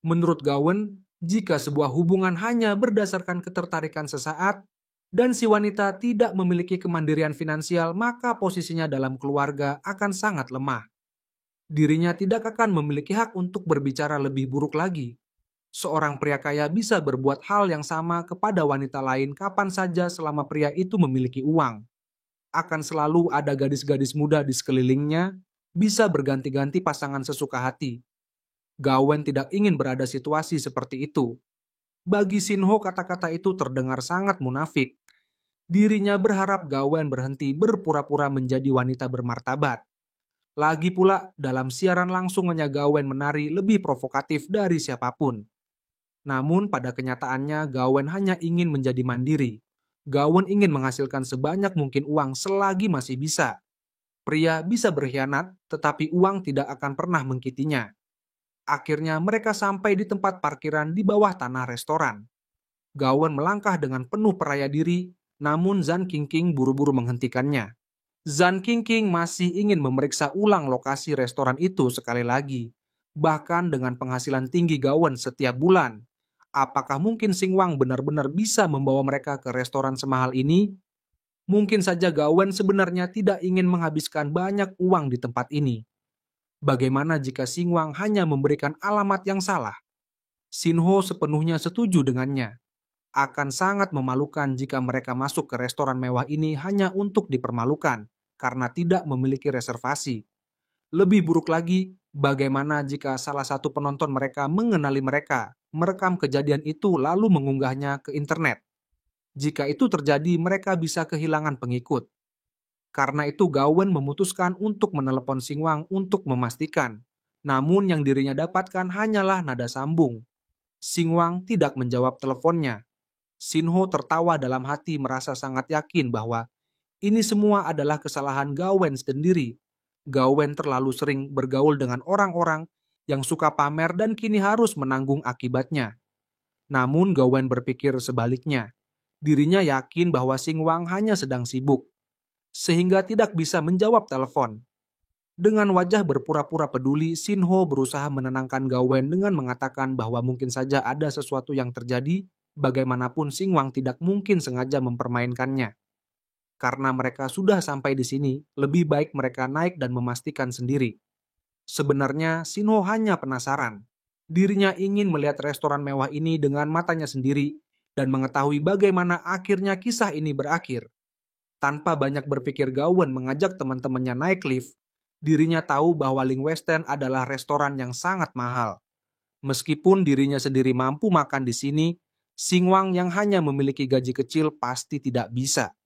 Menurut Gawen, jika sebuah hubungan hanya berdasarkan ketertarikan sesaat, dan si wanita tidak memiliki kemandirian finansial, maka posisinya dalam keluarga akan sangat lemah. Dirinya tidak akan memiliki hak untuk berbicara lebih buruk lagi. Seorang pria kaya bisa berbuat hal yang sama kepada wanita lain kapan saja selama pria itu memiliki uang. Akan selalu ada gadis-gadis muda di sekelilingnya, bisa berganti-ganti pasangan sesuka hati. Gawen tidak ingin berada situasi seperti itu. Bagi Sinho kata-kata itu terdengar sangat munafik. Dirinya berharap Gawen berhenti berpura-pura menjadi wanita bermartabat. Lagi pula, dalam siaran langsungnya Gawen menari lebih provokatif dari siapapun. Namun pada kenyataannya Gawen hanya ingin menjadi mandiri. Gawen ingin menghasilkan sebanyak mungkin uang selagi masih bisa. Pria bisa berkhianat, tetapi uang tidak akan pernah mengkitinya. Akhirnya mereka sampai di tempat parkiran di bawah tanah restoran. Gawen melangkah dengan penuh percaya diri, namun Zhan Qingqing buru-buru menghentikannya. Zhan Qingqing masih ingin memeriksa ulang lokasi restoran itu sekali lagi. Bahkan dengan penghasilan tinggi Gawen setiap bulan. Apakah mungkin Xinguang benar-benar bisa membawa mereka ke restoran semahal ini? Mungkin saja Gawen sebenarnya tidak ingin menghabiskan banyak uang di tempat ini. Bagaimana jika Xinguang hanya memberikan alamat yang salah? Sinho sepenuhnya setuju dengannya. Akan sangat memalukan jika mereka masuk ke restoran mewah ini hanya untuk dipermalukan karena tidak memiliki reservasi. Lebih buruk lagi, bagaimana jika salah satu penonton mereka mengenali mereka, merekam kejadian itu lalu mengunggahnya ke internet. Jika itu terjadi, mereka bisa kehilangan pengikut. Karena itu Gawen memutuskan untuk menelepon Xinguang untuk memastikan. Namun yang dirinya dapatkan hanyalah nada sambung. Xinguang tidak menjawab teleponnya. Sinho tertawa dalam hati merasa sangat yakin bahwa ini semua adalah kesalahan Gawen sendiri. Gawen terlalu sering bergaul dengan orang-orang yang suka pamer dan kini harus menanggung akibatnya. Namun Gawen berpikir sebaliknya. Dirinya yakin bahwa Xinguang hanya sedang sibuk, sehingga tidak bisa menjawab telepon. Dengan wajah berpura-pura peduli, Sinho berusaha menenangkan Gawen dengan mengatakan bahwa mungkin saja ada sesuatu yang terjadi, bagaimanapun Xinguang tidak mungkin sengaja mempermainkannya. Karena mereka sudah sampai di sini, lebih baik mereka naik dan memastikan sendiri. Sebenarnya, Sinho hanya penasaran. Dirinya ingin melihat restoran mewah ini dengan matanya sendiri dan mengetahui bagaimana akhirnya kisah ini berakhir. Tanpa banyak berpikir, Gawen mengajak teman-temannya naik lift. Dirinya tahu bahwa Ling Western adalah restoran yang sangat mahal. Meskipun dirinya sendiri mampu makan di sini, Xinguang yang hanya memiliki gaji kecil pasti tidak bisa.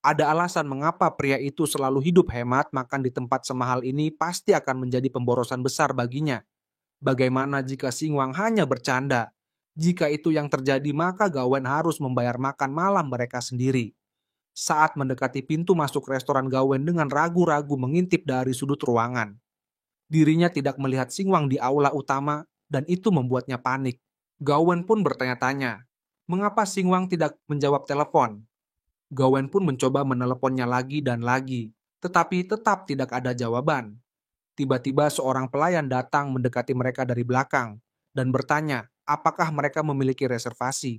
Ada alasan mengapa pria itu selalu hidup hemat, makan di tempat semahal ini pasti akan menjadi pemborosan besar baginya. Bagaimana jika Xinguang hanya bercanda? Jika itu yang terjadi, maka Gawen harus membayar makan malam mereka sendiri. Saat mendekati pintu masuk restoran, Gawen dengan ragu-ragu mengintip dari sudut ruangan. Dirinya tidak melihat Xinguang di aula utama dan itu membuatnya panik. Gawen pun bertanya-tanya, mengapa Xinguang tidak menjawab telepon? Gawen pun mencoba meneleponnya lagi dan lagi, tetapi tetap tidak ada jawaban. Tiba-tiba seorang pelayan datang mendekati mereka dari belakang dan bertanya apakah mereka memiliki reservasi.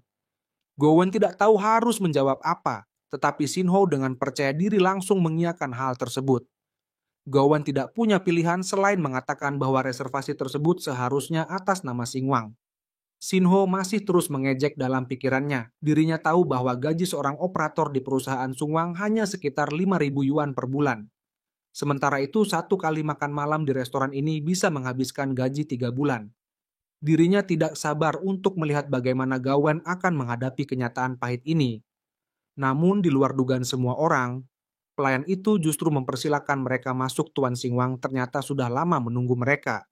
Gawen tidak tahu harus menjawab apa, tetapi Sinho dengan percaya diri langsung mengiyakan hal tersebut. Gawen tidak punya pilihan selain mengatakan bahwa reservasi tersebut seharusnya atas nama Xinguang. Sinho masih terus mengejek dalam pikirannya. Dirinya tahu bahwa gaji seorang operator di perusahaan Xinguang hanya sekitar 5.000 yuan per bulan. Sementara itu, 1 kali makan malam di restoran ini bisa menghabiskan gaji 3 bulan. Dirinya tidak sabar untuk melihat bagaimana Gawain akan menghadapi kenyataan pahit ini. Namun di luar dugaan semua orang, pelayan itu justru mempersilahkan mereka masuk. Tuan Singwang ternyata sudah lama menunggu mereka.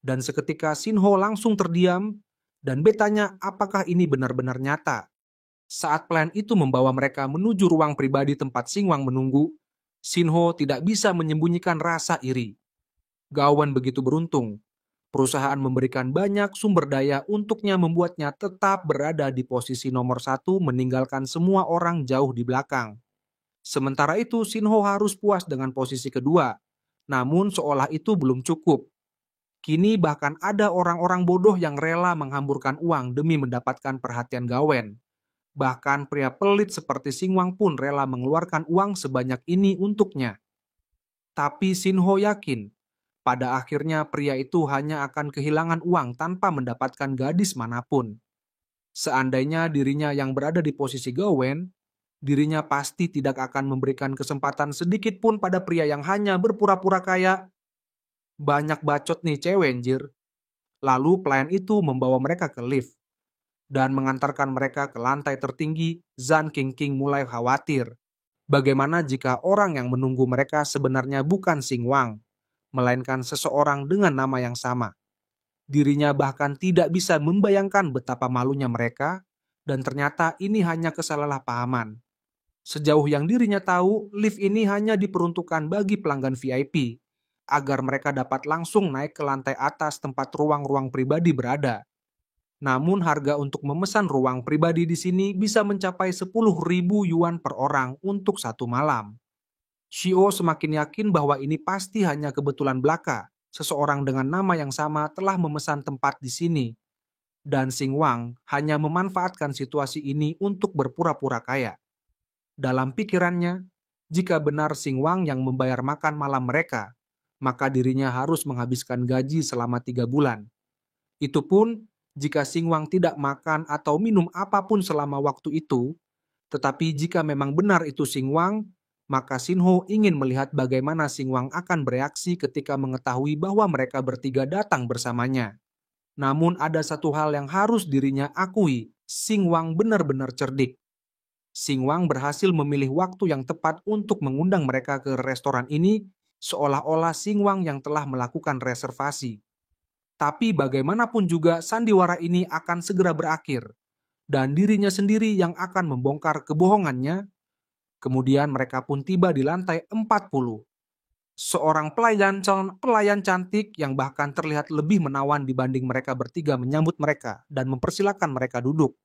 Dan seketika Sinho langsung terdiam dan bertanya apakah ini benar-benar nyata. Saat pelayan itu membawa mereka menuju ruang pribadi tempat Singwang menunggu, Sinho tidak bisa menyembunyikan rasa iri. Gawain begitu beruntung. Perusahaan memberikan banyak sumber daya untuknya membuatnya tetap berada di posisi nomor 1 meninggalkan semua orang jauh di belakang. Sementara itu Sinho harus puas dengan posisi kedua. Namun seolah itu belum cukup. Kini bahkan ada orang-orang bodoh yang rela menghamburkan uang demi mendapatkan perhatian Gawain. Bahkan pria pelit seperti Singwang pun rela mengeluarkan uang sebanyak ini untuknya. Tapi Sinho yakin, pada akhirnya pria itu hanya akan kehilangan uang tanpa mendapatkan gadis manapun. Seandainya dirinya yang berada di posisi Gawain, dirinya pasti tidak akan memberikan kesempatan sedikit pun pada pria yang hanya berpura-pura kaya. Banyak bacot nih cewek anjir. Lalu pelayan itu membawa mereka ke lift dan mengantarkan mereka ke lantai tertinggi. Zan King mulai khawatir. Bagaimana jika orang yang menunggu mereka sebenarnya bukan Singwang, melainkan seseorang dengan nama yang sama. Dirinya bahkan tidak bisa membayangkan betapa malunya mereka, dan ternyata ini hanya kesalahpahaman. Sejauh yang dirinya tahu, lift ini hanya diperuntukkan bagi pelanggan VIP, agar mereka dapat langsung naik ke lantai atas tempat ruang-ruang pribadi berada. Namun harga untuk memesan ruang pribadi di sini bisa mencapai 10.000 yuan per orang untuk 1 malam. Shio semakin yakin bahwa ini pasti hanya kebetulan belaka. Seseorang dengan nama yang sama telah memesan tempat di sini. Dan Singwang hanya memanfaatkan situasi ini untuk berpura-pura kaya. Dalam pikirannya, jika benar Singwang yang membayar makan malam mereka, maka dirinya harus menghabiskan gaji selama 3 bulan. Itu pun jika Singwang tidak makan atau minum apapun selama waktu itu. Tetapi jika memang benar itu Singwang, maka Sinho ingin melihat bagaimana Singwang akan bereaksi ketika mengetahui bahwa mereka bertiga datang bersamanya. Namun ada satu hal yang harus dirinya akui, Singwang benar-benar cerdik. Singwang berhasil memilih waktu yang tepat untuk mengundang mereka ke restoran ini, seolah-olah Singwang yang telah melakukan reservasi. Tapi bagaimanapun juga sandiwara ini akan segera berakhir, dan dirinya sendiri yang akan membongkar kebohongannya. Kemudian mereka pun tiba di lantai 40. Seorang pelayan cantik yang bahkan terlihat lebih menawan dibanding mereka bertiga menyambut mereka dan mempersilahkan mereka duduk.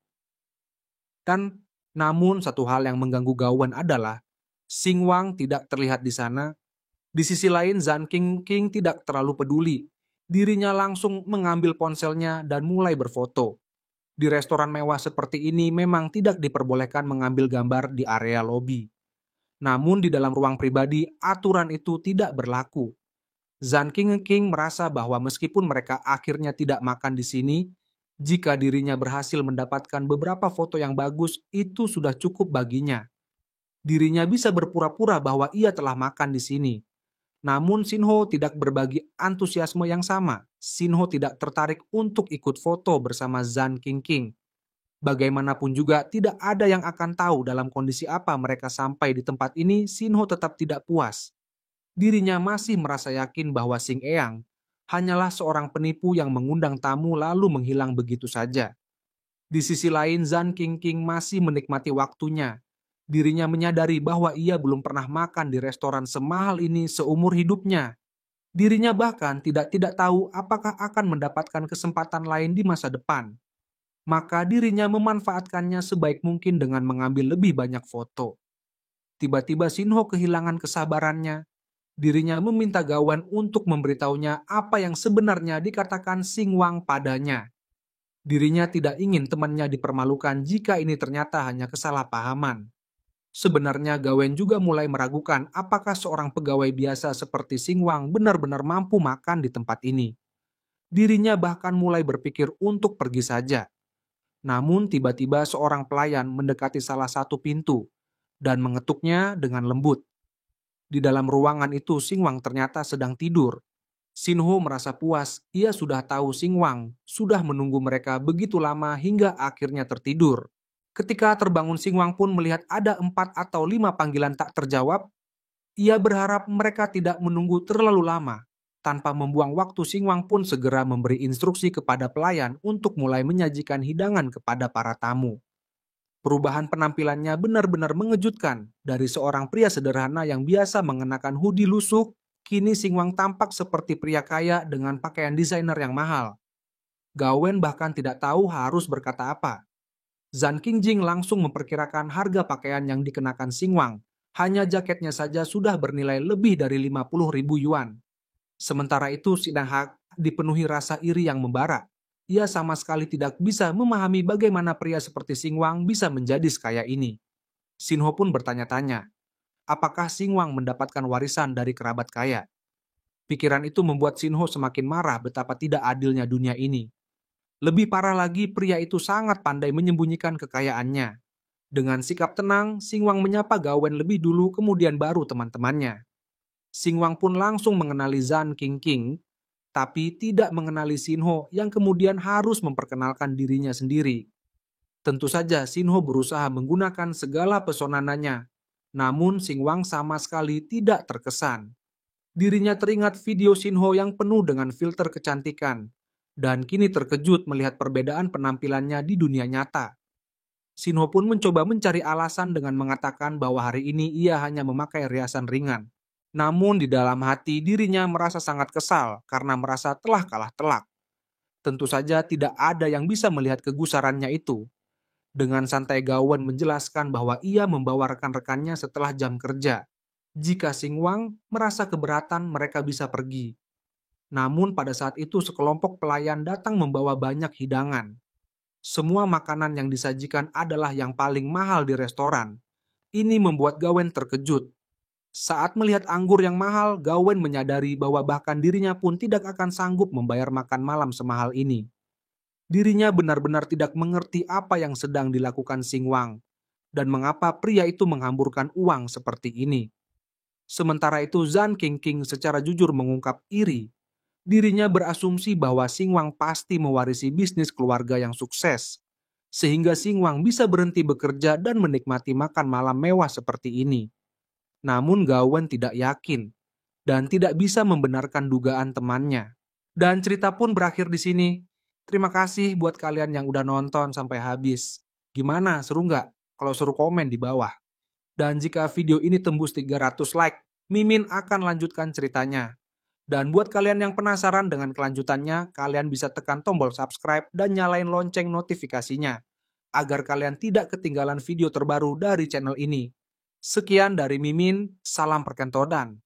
Dan namun satu hal yang mengganggu Gawain adalah Singwang tidak terlihat di sana. Di sisi lain Zan King tidak terlalu peduli. Dirinya langsung mengambil ponselnya dan mulai berfoto. Di restoran mewah seperti ini memang tidak diperbolehkan mengambil gambar di area lobi. Namun di dalam ruang pribadi, aturan itu tidak berlaku. Zan King merasa bahwa meskipun mereka akhirnya tidak makan di sini, jika dirinya berhasil mendapatkan beberapa foto yang bagus, itu sudah cukup baginya. Dirinya bisa berpura-pura bahwa ia telah makan di sini. Namun Sinho tidak berbagi antusiasme yang sama. Sinho tidak tertarik untuk ikut foto bersama Zan King. Bagaimanapun juga tidak ada yang akan tahu dalam kondisi apa mereka sampai di tempat ini. Sinho tetap tidak puas. Dirinya masih merasa yakin bahwa Sing Eyang hanyalah seorang penipu yang mengundang tamu lalu menghilang begitu saja. Di sisi lain Zan King masih menikmati waktunya. Dirinya menyadari bahwa ia belum pernah makan di restoran semahal ini seumur hidupnya. Dirinya bahkan tidak tahu apakah akan mendapatkan kesempatan lain di masa depan. Maka dirinya memanfaatkannya sebaik mungkin dengan mengambil lebih banyak foto. Tiba-tiba Sinho kehilangan kesabarannya. Dirinya meminta Gawain untuk memberitahunya apa yang sebenarnya dikatakan Singwang padanya. Dirinya tidak ingin temannya dipermalukan jika ini ternyata hanya kesalahpahaman. Sebenarnya Gawain juga mulai meragukan apakah seorang pegawai biasa seperti Singwang benar-benar mampu makan di tempat ini. Dirinya bahkan mulai berpikir untuk pergi saja. Namun tiba-tiba seorang pelayan mendekati salah satu pintu dan mengetuknya dengan lembut. Di dalam ruangan itu Singwang ternyata sedang tidur. Sinho merasa puas, ia sudah tahu Singwang sudah menunggu mereka begitu lama hingga akhirnya tertidur. Ketika terbangun Singwang pun melihat ada 4 atau 5 panggilan tak terjawab, ia berharap mereka tidak menunggu terlalu lama. Tanpa membuang waktu Singwang pun segera memberi instruksi kepada pelayan untuk mulai menyajikan hidangan kepada para tamu. Perubahan penampilannya benar-benar mengejutkan. Dari seorang pria sederhana yang biasa mengenakan hoodie lusuh, kini Singwang tampak seperti pria kaya dengan pakaian desainer yang mahal. Gawen bahkan tidak tahu harus berkata apa. Zhan Qingjing langsung memperkirakan harga pakaian yang dikenakan Singwang. Hanya jaketnya saja sudah bernilai lebih dari 50.000 yuan. Sementara itu Si Dahak dipenuhi rasa iri yang membara. Ia sama sekali tidak bisa memahami bagaimana pria seperti Singwang bisa menjadi sekaya ini. Sinho pun bertanya-tanya, apakah Singwang mendapatkan warisan dari kerabat kaya? Pikiran itu membuat Sinho semakin marah betapa tidak adilnya dunia ini. Lebih parah lagi, pria itu sangat pandai menyembunyikan kekayaannya. Dengan sikap tenang, Singwang menyapa Gawen lebih dulu kemudian baru teman-temannya. Singwang pun langsung mengenali Zhan Qingqing, tapi tidak mengenali Sinho yang kemudian harus memperkenalkan dirinya sendiri. Tentu saja Sinho berusaha menggunakan segala pesonanya, namun Singwang sama sekali tidak terkesan. Dirinya teringat video Sinho yang penuh dengan filter kecantikan, dan kini terkejut melihat perbedaan penampilannya di dunia nyata. Sinho pun mencoba mencari alasan dengan mengatakan bahwa hari ini ia hanya memakai riasan ringan. Namun di dalam hati dirinya merasa sangat kesal karena merasa telah kalah telak. Tentu saja tidak ada yang bisa melihat kegusarannya itu. Dengan santai Gawen menjelaskan bahwa ia membawa rekan-rekannya setelah jam kerja. Jika Singwang merasa keberatan, mereka bisa pergi. Namun pada saat itu sekelompok pelayan datang membawa banyak hidangan. Semua makanan yang disajikan adalah yang paling mahal di restoran. Ini membuat Gawen terkejut. Saat melihat anggur yang mahal, Gawen menyadari bahwa bahkan dirinya pun tidak akan sanggup membayar makan malam semahal ini. Dirinya benar-benar tidak mengerti apa yang sedang dilakukan Singwang dan mengapa pria itu menghamburkan uang seperti ini. Sementara itu Zhan Qingqing secara jujur mengungkap iri. Dirinya berasumsi bahwa Singwang pasti mewarisi bisnis keluarga yang sukses, sehingga Singwang bisa berhenti bekerja dan menikmati makan malam mewah seperti ini. Namun Gawen tidak yakin dan tidak bisa membenarkan dugaan temannya. Dan cerita pun berakhir di sini. Terima kasih buat kalian yang udah nonton sampai habis. Gimana, seru nggak? Kalau seru komen di bawah. Dan jika video ini tembus 300 like, Mimin akan lanjutkan ceritanya. Dan buat kalian yang penasaran dengan kelanjutannya, kalian bisa tekan tombol subscribe dan nyalain lonceng notifikasinya, agar kalian tidak ketinggalan video terbaru dari channel ini. Sekian dari Mimin, salam perkentodan.